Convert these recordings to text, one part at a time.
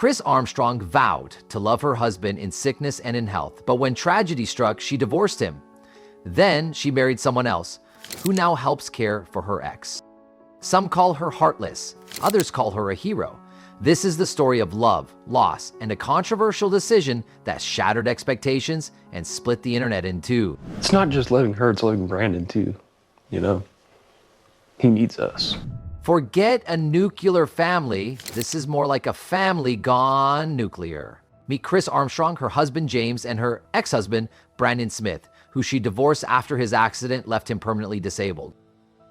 Kris Armstrong vowed to love her husband in sickness and in health, but when tragedy struck, she divorced him. Then she married someone else, who now helps care for her ex. Some call her heartless, others call her a hero. This is the story of love, loss, and a controversial decision that shattered expectations and split the internet in two. It's not just loving her, it's loving Brandon too, you know? He needs us. Forget a nuclear family. This is more like a family gone nuclear. Meet Kris Armstrong, her husband James, and her ex-husband Brandon Smith, who she divorced after his accident left him permanently disabled.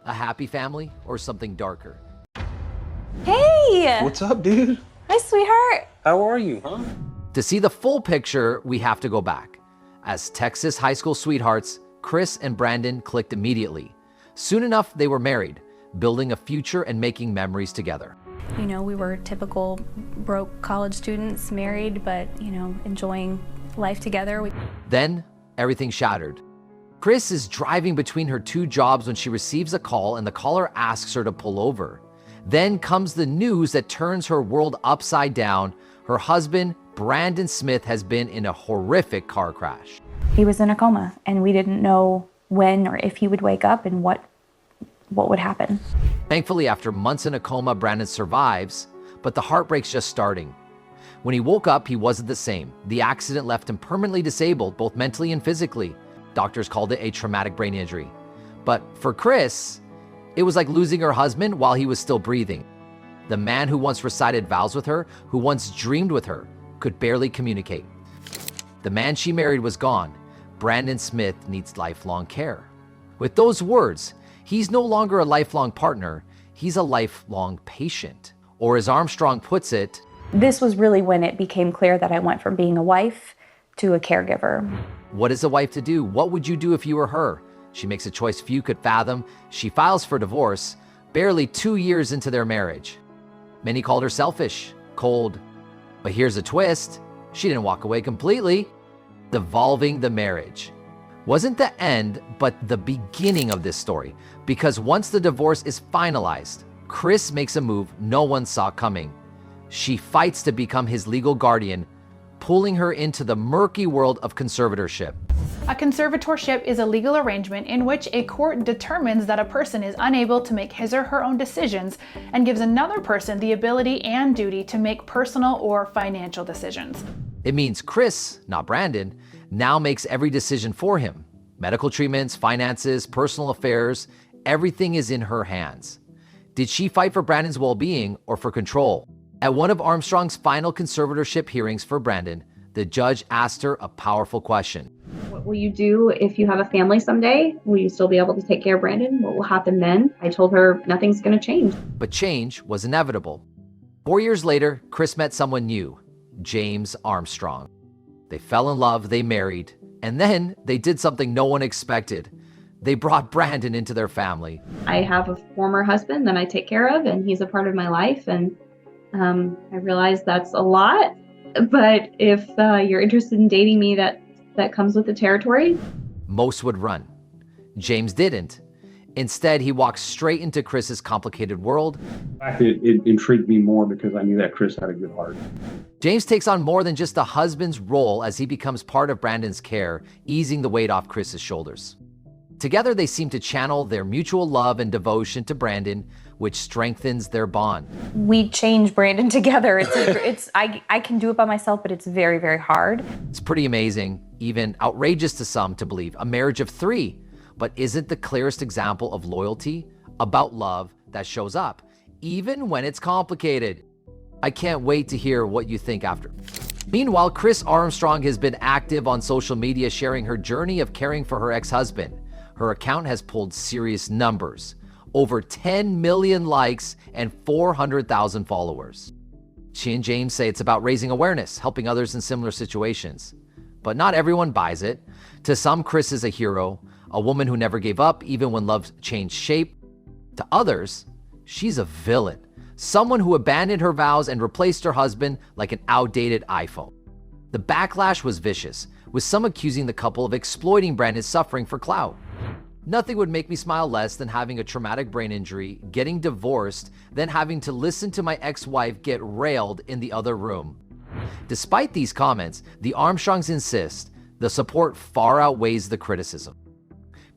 A happy family or something darker? Hey! What's up, dude? Hi, sweetheart. How are you, huh? To see the full picture, we have to go back. As Texas high school sweethearts, Kris and Brandon clicked immediately. Soon enough, they were married, building a future and making memories together. You know, we were typical broke college students, married, but, you know, enjoying life together. Then, everything shattered. Kris is driving between her two jobs when she receives a call and the caller asks her to pull over. Then comes the news that turns her world upside down. Her husband, Brandon Smith, has been in a horrific car crash. He was in a coma, and we didn't know when or if he would wake up and what would happen. Thankfully, after months in a coma, Brandon survives, but the heartbreak's just starting. When he woke up, he wasn't the same. The accident left him permanently disabled, both mentally and physically. Doctors called it a traumatic brain injury. But for Kris, it was like losing her husband while he was still breathing. The man who once recited vows with her, who once dreamed with her, could barely communicate. The man she married was gone. Brandon Smith needs lifelong care. With those words, he's no longer a lifelong partner, he's a lifelong patient. Or as Armstrong puts it, This was really when it became clear that I went from being a wife to a caregiver. what is a wife to do? What would you do if you were her? She makes a choice few could fathom. She files for divorce, barely 2 years into their marriage. Many called her selfish, cold. But here's a twist. She didn't walk away completely. Devolving the marriage wasn't the end, but the beginning of this story. Because once the divorce is finalized, Kris makes a move no one saw coming. She fights to become his legal guardian, pulling her into the murky world of conservatorship. A conservatorship is a legal arrangement in which a court determines that a person is unable to make his or her own decisions and gives another person the ability and duty to make personal or financial decisions. It means Kris, not Brandon, now makes every decision for him. Medical treatments, finances, personal affairs, everything is in her hands. Did she fight for Brandon's well-being or for control? At one of Armstrong's final conservatorship hearings for Brandon, the judge asked her a powerful question. What will you do if you have a family someday? Will you still be able to take care of Brandon? What will happen then? I told her nothing's going to change. But change was inevitable. 4 years later, Kris met someone new, James Armstrong. They fell in love, they married, and then they did something no one expected. They brought Brandon into their family. I have a former husband that I take care of, and he's a part of my life, and I realize that's a lot. But if you're interested in dating me, that comes with the territory. Most would run. James didn't. Instead, he walked straight into Kris's complicated world. In fact, it intrigued me more because I knew that Kris had a good heart. James takes on more than just a husband's role as he becomes part of Brandon's care, easing the weight off Kris's shoulders. Together, they seem to channel their mutual love and devotion to Brandon, which strengthens their bond. We changed Brandon together. I can do it by myself, but it's very, very hard. It's pretty amazing, even outrageous to some to believe, a marriage of 3, but isn't the clearest example of loyalty, about love that shows up, even when it's complicated. I can't wait to hear what you think after. Meanwhile, Kris Armstrong has been active on social media sharing her journey of caring for her ex-husband. Her account has pulled serious numbers, over 10 million likes and 400,000 followers. She and James say it's about raising awareness, helping others in similar situations. But not everyone buys it. To some, Kris is a hero, a woman who never gave up even when love changed shape. To others, she's a villain, someone who abandoned her vows and replaced her husband like an outdated iPhone. The backlash was vicious, with some accusing the couple of exploiting Brandon's suffering for clout. Nothing would make me smile less than having a traumatic brain injury, getting divorced, then having to listen to my ex-wife get railed in the other room. Despite these comments, the Armstrongs insist the support far outweighs the criticism.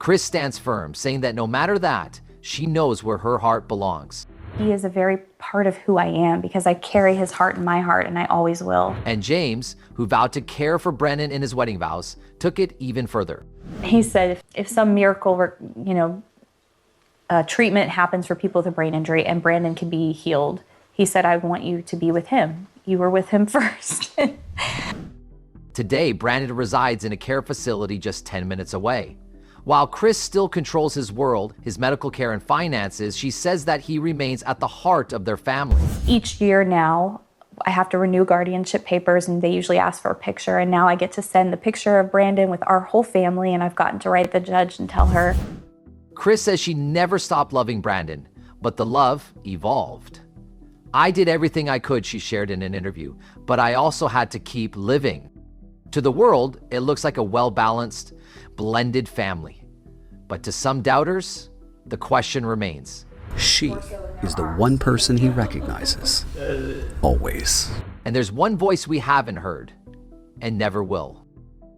Kris stands firm, saying that no matter that, she knows where her heart belongs. He is a very part of who I am because I carry his heart in my heart, and I always will. And James, who vowed to care for Brendan in his wedding vows, took it even further. He said if some miracle, treatment happens for people with a brain injury and Brandon can be healed, he said, I want you to be with him. You were with him first. Today, Brandon resides in a care facility just 10 minutes away. While Kris still controls his world, his medical care and finances, she says that he remains at the heart of their family. Each year now, I have to renew guardianship papers, and they usually ask for a picture, and now I get to send the picture of Brandon with our whole family, and I've gotten to write the judge and tell her. Kris says she never stopped loving Brandon, but the love evolved. I did everything I could, she shared in an interview, but I also had to keep living. To the world, it looks like a well-balanced, blended family. But to some doubters, the question remains. She is the one person he recognizes. Always. And there's one voice we haven't heard, and never will.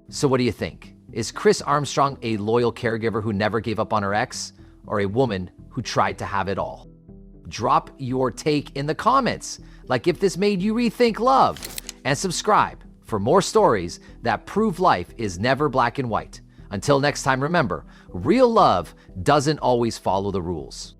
So what do you think? Is Kris Armstrong a loyal caregiver who never gave up on her ex, or a woman who tried to have it all? Drop your take in the comments, like if this made you rethink love, and subscribe for more stories that prove life is never black and white. Until next time, remember, real love doesn't always follow the rules.